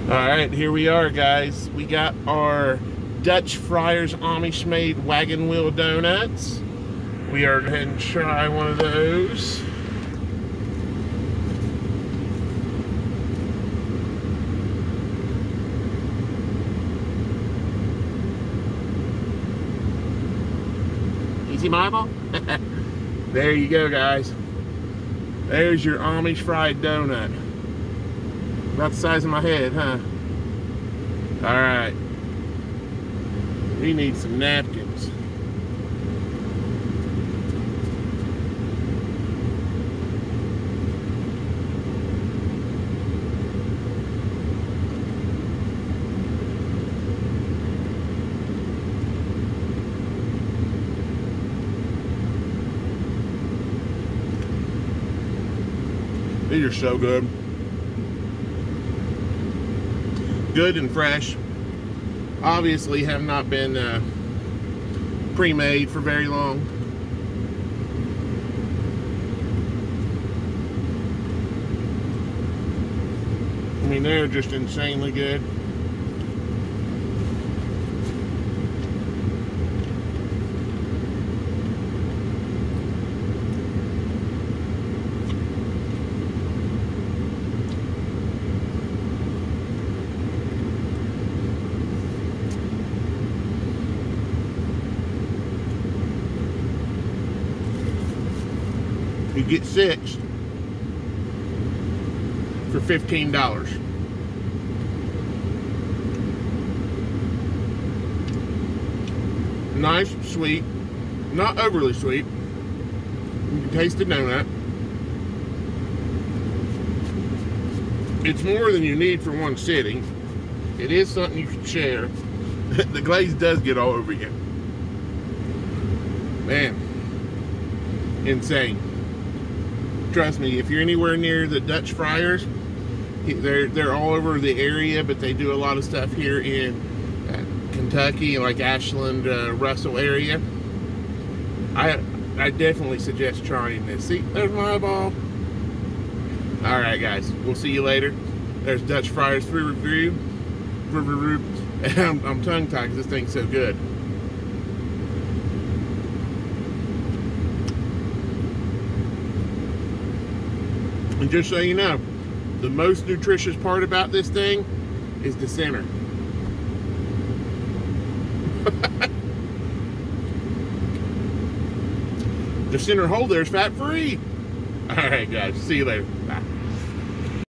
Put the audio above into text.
Alright, here we are, guys. We got our Dutch Friars Amish made wagon wheel donuts. We are going to try one of those. You see my eyeball? There you go, guys. There's your Amish fried donut. About the size of my head, huh? Alright. We need some napkins. These are so good. Good and fresh. Obviously have not been pre-made for very long. I mean, they're just insanely good. You get 6 for $15. Nice, sweet, not overly sweet. You can taste the donut. It's more than you need for one sitting. It is something you can share. The glaze does get all over you. Man, insane. Trust me, if you're anywhere near the Dutch Friars, they're all over the area, but they do a lot of stuff here in Kentucky, like Ashland, Russell area. I definitely suggest trying this. See, there's my eyeball. All right, guys, we'll see you later. There's Dutch Friars free review. I'm tongue-tied because this thing's so good. And just so you know, the most nutritious part about this thing is the center. The center hole there is fat-free. All right, guys. See you later. Bye.